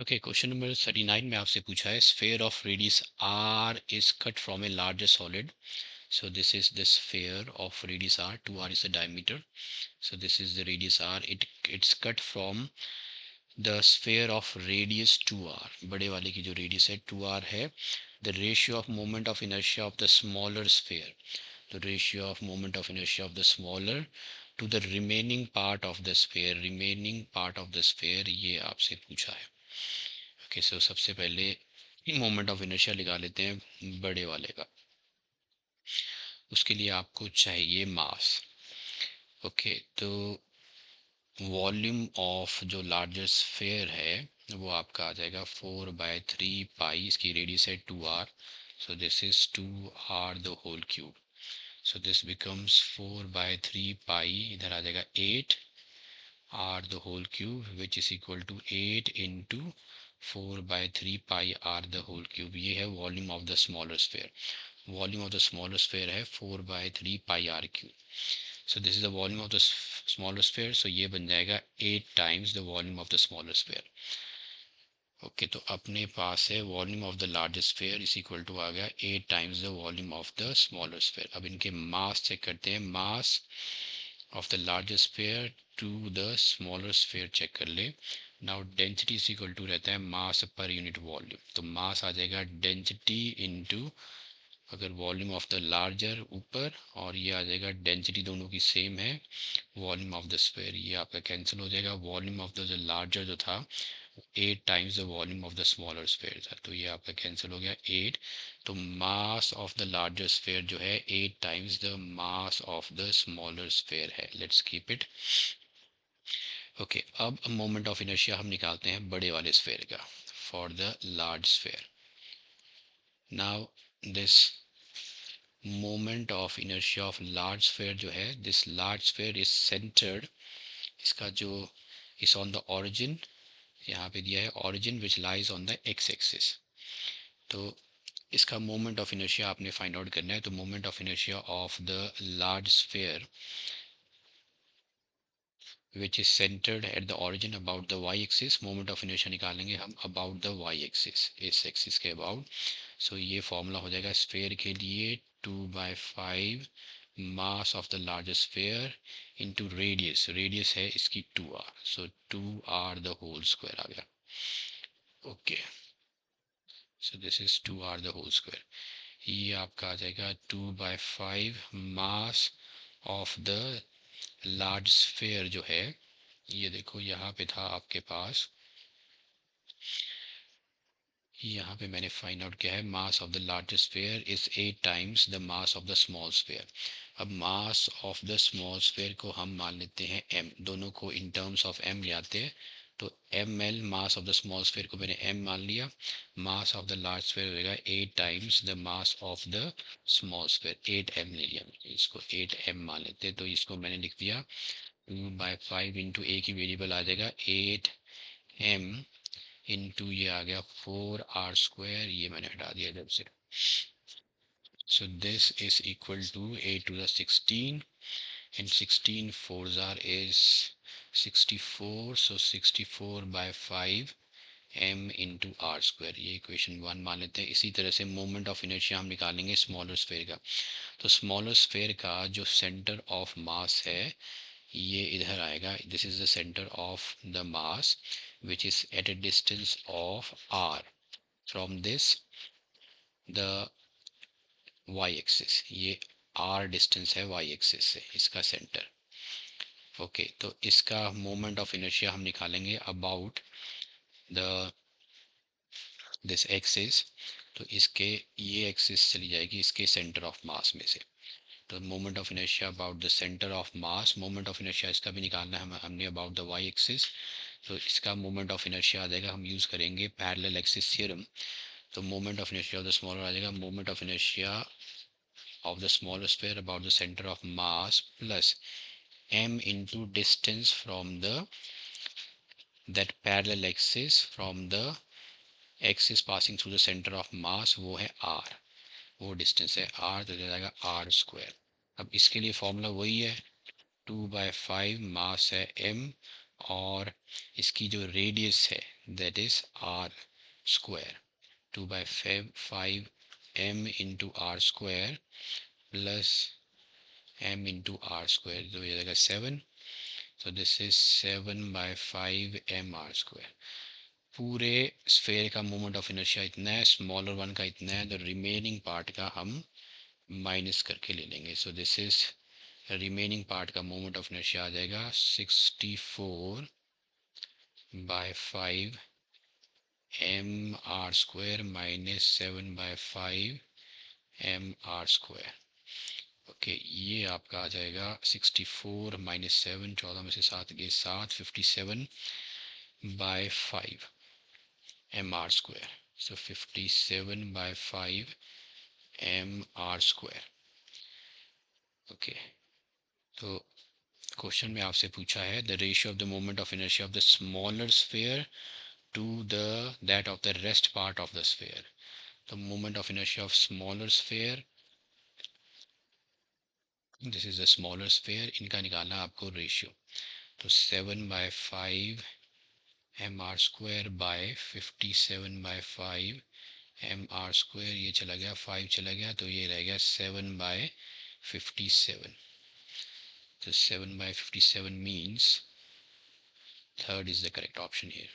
Okay, question number 39 में आपसे पूछा है sphere of radius r is cut from a larger solid. So this is the sphere of radius r. 2r is the diameter. So this is the radius r. It's cut from the sphere of radius 2r. बड़े वाले की जो radius है 2r है. The ratio of moment of inertia of the smaller sphere. The ratio of moment of inertia of the smaller to the remaining part of the sphere. Remaining part of the sphere ये आपसे पूछा है. Okay, सो सबसे पहले moment of inertia निकाल लेते हैं बड़े वाले का. उसके लिए आपको चाहिए मास. ओके, तो वॉल्यूम ऑफ जो लार्जेस्ट स्फेयर है वो आपका आ जाएगा 4/3 पाई. इसकी रेडियस है 2r. So this is 2r the whole cube. So this becomes 4/3 pi. इधर आ जाएगा 8r the whole cube which is equal to 8 into 4/3 pi r the whole cube. ये है volume of the smaller sphere. Volume of the smaller sphere है 4/3 pi r cube. So this is the volume of the smaller sphere. So ये बन जाएगा 8 times the volume of the smaller sphere. Okay, तो अपने पास है volume of the largest sphere is equal to आ गया 8 times the volume of the smaller sphere. अब इनके मास चेक करते हैं. Mass of the largest sphere to the smaller sphere check कर ले. Now density is equal to रहता है मास पर यूनिट वॉल्यूम. तो मास आ जाएगा डेंसिटी इनटू, अगर वॉल्यूम ऑफ द लार्जर ऊपर और ये आ जाएगा डेंसिटी, दोनों की सेम है, वॉल्यूम ऑफ द स्फेयर. ये आपका कैंसिल हो जाएगा. वॉल्यूम ऑफ द जो लार्जर जो था 8 times the volume of the smaller sphere था, तो ये आपका कैंसिल हो गया 8. तो mass of the larger sphere जो है 8 times the mass of the smaller sphere है. Let's keep it. ओके, अब मोमेंट ऑफ इनर्शिया हम निकालते हैं बड़े वाले स्फेयर का for the large sphere. Now this moment of inertia of large sphere जो है, this large sphere is centred. इसका जो इज ऑन द ऑरिजिन, यहाँ पे दिया है origin which lies on the x axis. तो इसका मोमेंट ऑफ इनर्शिया आपने फाइंड आउट करना है. तो moment of inertia of the large sphere which is centred at the origin about the y axis. Moment of inertia निकालेंगे हम about the y axis, इस axis के अबाउट. सो ये formula हो जाएगा स्फेयर के लिए 2/5 mass of the largest sphere into radius. Radius है इसकी 2r. So 2r the whole square आ गया. Okay, so this is 2r the whole square. ये आपका आ जाएगा 2/5 mass of the large sphere जो है. ये देखो यहाँ पे था आपके पास, यहाँ पे मैंने फाइंड आउट किया है mass of the largest sphere is 8 times the mass of the small sphere. अब mass of the small sphere को हम मान लेते हैं m. दोनों को इन टर्म्स ऑफ m ले आते हैं. तो ml mass of the small sphere को मैंने m मान लिया. मास ऑफ द लार्ज स्फेयर होगा 8 times the mass of the small sphere. 8m ले लिया, इसको 8m मान लेते हैं. तो इसको मैंने लिख दिया 2/5 इंटू a की वेरिएबल आ जाएगा 8m इंटू ये आ गया 4r स्क्वायर. ये मैंने हटा दिया इधर से. So this is equal to 8 to the 16 and 16 4s are is 64. So 64/5 m into r square. ये इक्वेशन 1 मान लेते हैं. इसी तरह से मोमेंट ऑफ इनर्शिया हम निकालेंगे स्मॉलर स्फेयर का. तो स्मॉलर स्फेयर का जो सेंटर ऑफ मास है ये इधर आएगा. This is the centre of the mass which is at a distance of r from this the y axis. ये r डिस्टेंस है y एक्सिस से, इसका सेंटर. ओके, तो इसका मोमेंट ऑफ इनर्शिया हम निकालेंगे अबाउट द दिस एक्सिस. तो इसके ये एक्सिस चली जाएगी इसके सेंटर ऑफ मास में से. तो moment of inertia about the centre of mass. Moment of inertia इसका भी निकालना है हमने अबाउट द वाई एक्सिस. तो इसका मोमेंट ऑफ इनर्शिया आ जाएगा, हम यूज़ करेंगे पैरेलल एक्सिस थ्योरम. तो moment of inertia of the smaller आ जाएगा moment of inertia of the smaller sphere about the centre of mass plus m into distance from the that parallel axis from the axis passing through the centre of mass, वो है r. वो distance है r, तो जाएगा r square. अब इसके लिए formula वही है 2/5 मास है m और इसकी जो रेडियस है that is r square, 2/5 m into r square plus m into r square, तो ये जाएगा 7। तो this is 7/5 m r square. पूरे स्फेयर का मोमेंट ऑफ इनर्शिया इतना है, स्मॉलर वन का इतना है, तो रिमेनिंग पार्ट का हम माइनस करके ले लेंगे। So this is remaining part का मोमेंट ऑफ इनर्शिया आ जाएगा 64/5 m r square minus 7/5 m r square. Okay, ये आपका आ जाएगा 64 माइनस 7, 14 में से 7 गए 7, 57/5 m r square. So 57/5 m r square. Okay, तो क्वेश्चन में आपसे पूछा है the ratio of the moment of inertia of the smaller sphere to the that of the rest part of the sphere. तो moment of inertia of smaller sphere, this is the smaller sphere, इनका निकालना आपको ratio. तो 7/5 m r square by 57/5 m r square, ये चला गया 5 चला गया, तो ये रह गया 7/57। So 7/57 means third is the correct option here.